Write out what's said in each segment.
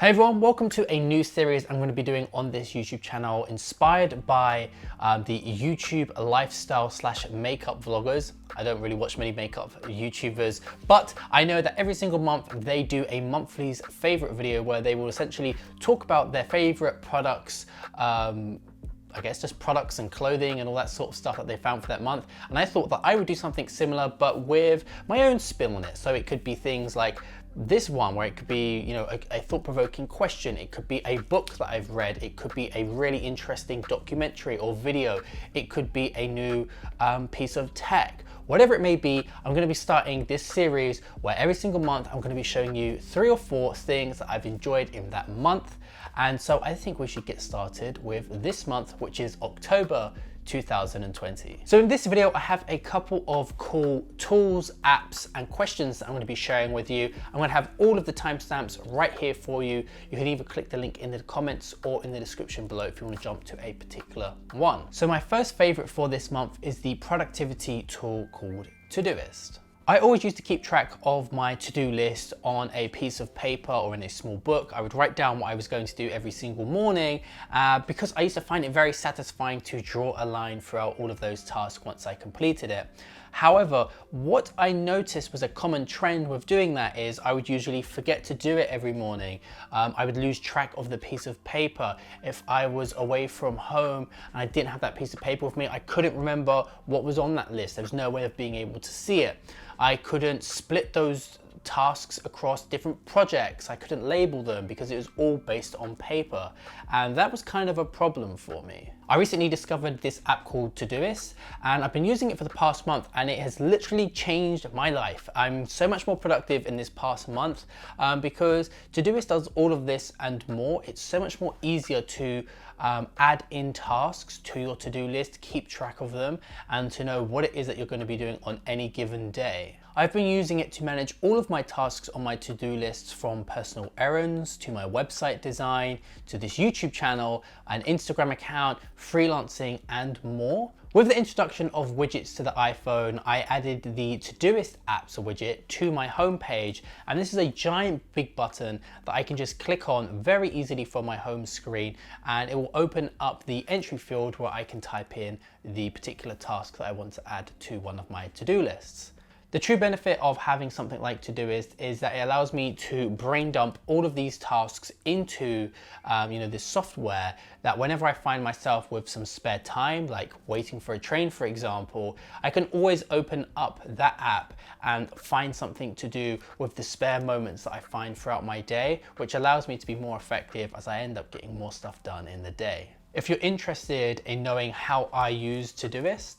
Hey everyone, welcome to a new series I'm going to be doing on this YouTube channel inspired by the YouTube lifestyle / makeup vloggers. I don't really watch many makeup YouTubers, but I know that every single month they do a monthly's favorite video where they will essentially talk about their favorite products, I guess just products and clothing and all that sort of stuff that they found for that month. And I thought that I would do something similar, but with my own spin on it. So it could be things like this one where it could be, you know, a thought-provoking question. It could be a book that I've read. It could be a really interesting documentary or video. It could be a new piece of tech. Whatever it may be, I'm going to be starting this series where every single month I'm going to be showing you 3 or 4 things that I've enjoyed in that month. And so I think we should get started with this month, which is October 2020. So in this video, I have a couple of cool tools, apps, and questions that I'm going to be sharing with you. I'm going to have all of the timestamps right here for you. You can either click the link in the comments or in the description below if you want to jump to a particular one. So my first favorite for this month is the productivity tool called Todoist. I always used to keep track of my to-do list on a piece of paper or in a small book. I would write down what I was going to do every single morning because I used to find it very satisfying to draw a line throughout all of those tasks once I completed it. However, what I noticed was a common trend with doing that is I would usually forget to do it every morning. I would lose track of the piece of paper. If I was away from home and I didn't have that piece of paper with me, I couldn't remember what was on that list. There was no way of being able to see it. I couldn't split those tasks across different projects. I couldn't label them because it was all based on paper. And that was kind of a problem for me. I recently discovered this app called Todoist, and I've been using it for the past month, and it has literally changed my life. I'm so much more productive in this past month because Todoist does all of this and more. It's so much more easier to add in tasks to your to-do list, keep track of them, and to know what it is that you're going to be doing on any given day. I've been using it to manage all of my tasks on my to-do lists, from personal errands to my website design to this YouTube channel, an Instagram account, freelancing, and more. With the introduction of widgets to the iPhone, I added the Todoist apps widget to my homepage, and this is a giant big button that I can just click on very easily from my home screen, and it will open up the entry field where I can type in the particular task that I want to add to one of my to-do lists. The true benefit of having something like Todoist is that it allows me to brain dump all of these tasks into this software, that whenever I find myself with some spare time, like waiting for a train, for example, I can always open up that app and find something to do with the spare moments that I find throughout my day, which allows me to be more effective as I end up getting more stuff done in the day. If you're interested in knowing how I use Todoist,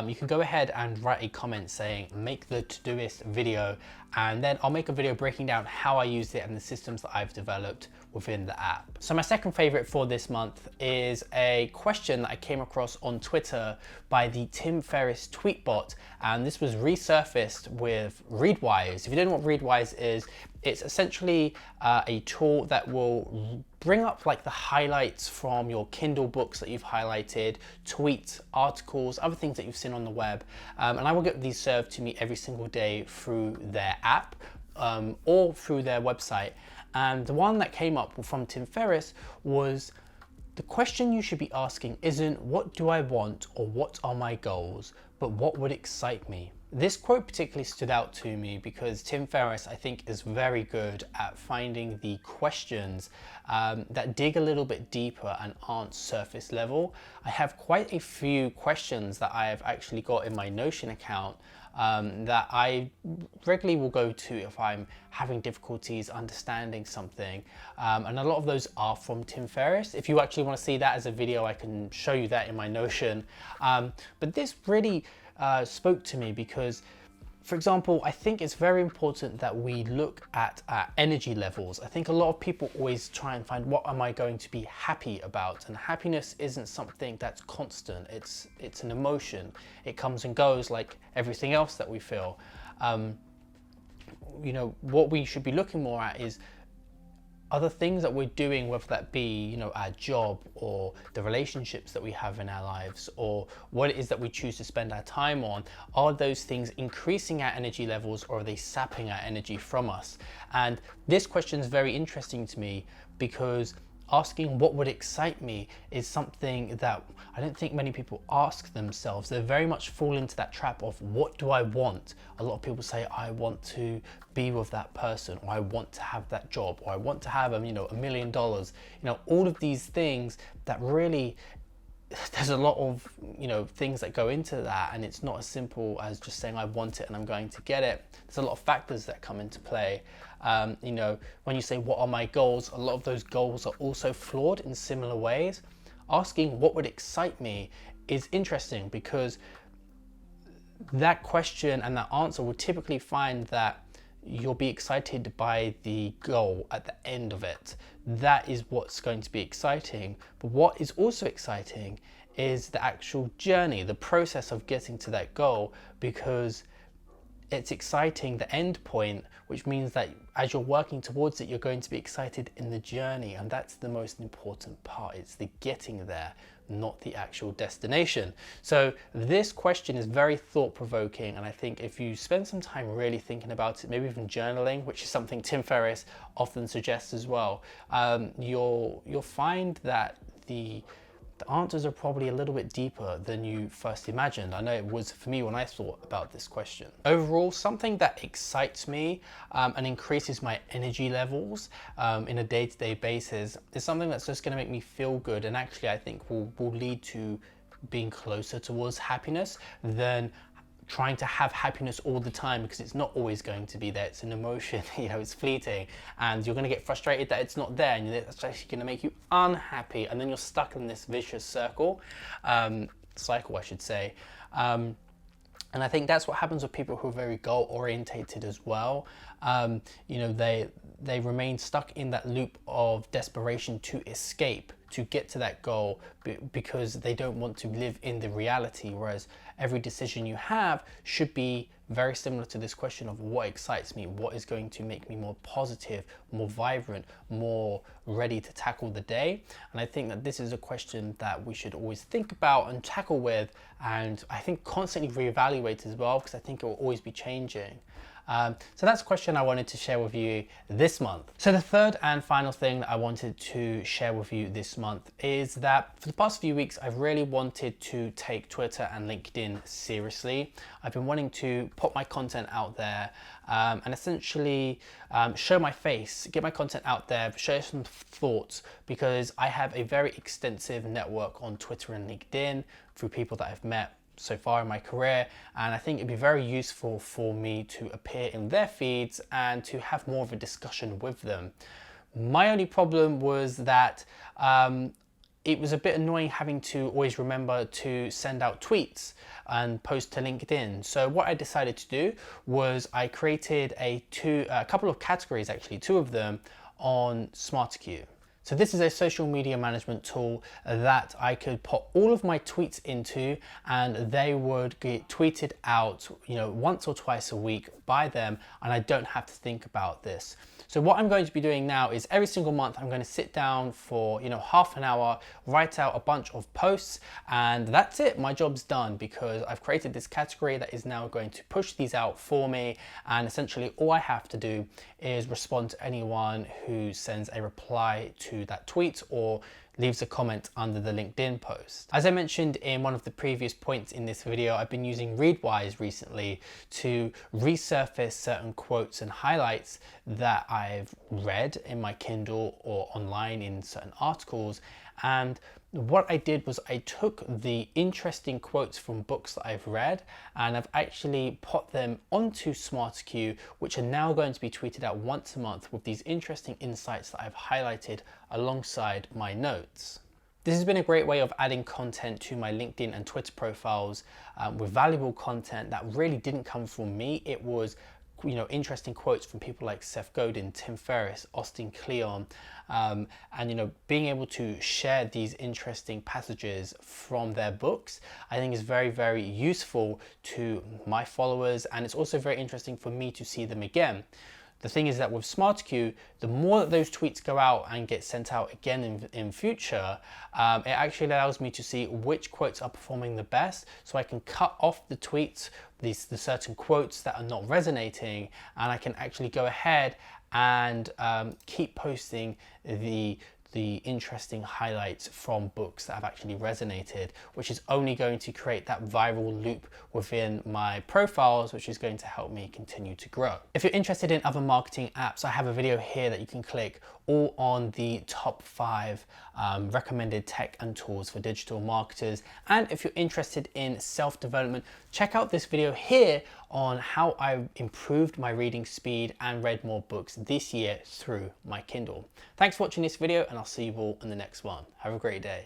you can go ahead and write a comment saying make the Todoist video, and then I'll make a video breaking down how I use it and the systems that I've developed within the app. So my second favorite for this month is a question that I came across on Twitter by the Tim Ferriss tweet bot, and this was resurfaced with Readwise. If you don't know what Readwise is, it's essentially a tool that will bring up like the highlights from your Kindle books that you've highlighted, tweets, articles, other things that you've seen on the web, and I will get these served to me every single day through their app or through their website. And the one that came up from Tim Ferriss was, the question you should be asking isn't what do I want or what are my goals, but what would excite me. This quote particularly stood out to me because Tim Ferriss, I think, is very good at finding the questions that dig a little bit deeper and aren't surface level. I have quite a few questions that I have actually got in my Notion account that I regularly will go to if I'm having difficulties understanding something, and a lot of those are from Tim Ferriss. If you actually want to see that as a video, I can show you that in my Notion, but this really spoke to me because, for example, I think it's very important that we look at our energy levels. I think a lot of people always try and find, what am I going to be happy about? And happiness isn't something that's constant. It's an emotion. It comes and goes like everything else that we feel. What we should be looking more at is, other things that we're doing, whether that be, you know, our job or the relationships that we have in our lives, or what it is that we choose to spend our time on, are those things increasing our energy levels, or are they sapping our energy from us? And this question is very interesting to me, because asking what would excite me is something that I don't think many people ask themselves. They very much fall into that trap of, what do I want? A lot of people say, I want to be with that person, or I want to have that job, or I want to have you know, $1 million. You know, all of these things that really, there's a lot of, you know, things that go into that, and it's not as simple as just saying I want it and I'm going to get it. There's a lot of factors that come into play. You know, when you say what are my goals, a lot of those goals are also flawed in similar ways. Asking what would excite me is interesting, because that question and that answer will typically find that you'll be excited by the goal at the end of it. That is what's going to be exciting. But what is also exciting is the actual journey, the process of getting to that goal, because it's exciting, the end point, which means that as you're working towards it, you're going to be excited in the journey. And that's the most important part. It's the getting there, not the actual destination. So this question is very thought-provoking, and I think if you spend some time really thinking about it, maybe even journaling, which is something Tim Ferriss often suggests as well, you'll find that the answers are probably a little bit deeper than you first imagined. I know it was for me when I thought about this question. Overall, something that excites me and increases my energy levels in a day-to-day basis is something that's just going to make me feel good, and actually I think will lead to being closer towards happiness than trying to have happiness all the time, because it's not always going to be there. It's an emotion, you know, it's fleeting, and you're going to get frustrated that it's not there, and it's actually going to make you unhappy, and then you're stuck in this vicious cycle, I should say. And I think that's what happens with people who are very goal orientated as well. You know, they remain stuck in that loop of desperation to escape, to get to that goal, because they don't want to live in the reality. Whereas every decision you have should be very similar to this question of what excites me, what is going to make me more positive, more vibrant, more ready to tackle the day. And I think that this is a question that we should always think about and tackle with, and I think constantly reevaluate as well, because I think it will always be changing. So that's a question I wanted to share with you this month. So the third and final thing that I wanted to share with you this month is that for the past few weeks, I've really wanted to take Twitter and LinkedIn seriously. I've been wanting to put my content out there and essentially show my face, get my content out there, share some thoughts, because I have a very extensive network on Twitter and LinkedIn through people that I've met so far in my career, and I think it'd be very useful for me to appear in their feeds and to have more of a discussion with them. My only problem was that it was a bit annoying having to always remember to send out tweets and post to LinkedIn. So what I decided to do was I created a couple of categories, actually two of them, on SmarterQueue. So this is a social media management tool that I could put all of my tweets into, and they would get tweeted out, you know, once or twice a week by them, and I don't have to think about this. So what I'm going to be doing now is every single month I'm going to sit down for, you know, half an hour, write out a bunch of posts, and that's it. My job's done, because I've created this category that is now going to push these out for me, and essentially all I have to do is respond to anyone who sends a reply to that tweet or leaves a comment under the LinkedIn post. As I mentioned in one of the previous points in this video, I've been using Readwise recently to resurface certain quotes and highlights that I've read in my Kindle or online in certain articles. And what I did was I took the interesting quotes from books that I've read, and I've actually put them onto SmarterQueue, which are now going to be tweeted out once a month with these interesting insights that I've highlighted alongside my notes. This has been a great way of adding content to my LinkedIn and Twitter profiles with valuable content that really didn't come from me. It was, you know, interesting quotes from people like Seth Godin, Tim Ferriss, Austin Kleon, and, you know, being able to share these interesting passages from their books, I think is very, very useful to my followers, and it's also very interesting for me to see them again. the thing is that with Smart Queue, the more that those tweets go out and get sent out again in future, it actually allows me to see which quotes are performing the best, so I can cut off the tweets, the certain quotes that are not resonating, and I can actually go ahead and keep posting the interesting highlights from books that have actually resonated, which is only going to create that viral loop within my profiles, which is going to help me continue to grow. If you're interested in other marketing apps, I have a video here that you can click, all on the top 5 recommended tech and tools for digital marketers. And if you're interested in self-development, check out this video here on how I improved my reading speed and read more books this year through my Kindle. Thanks for watching this video, and I'll see you all in the next one. Have a great day.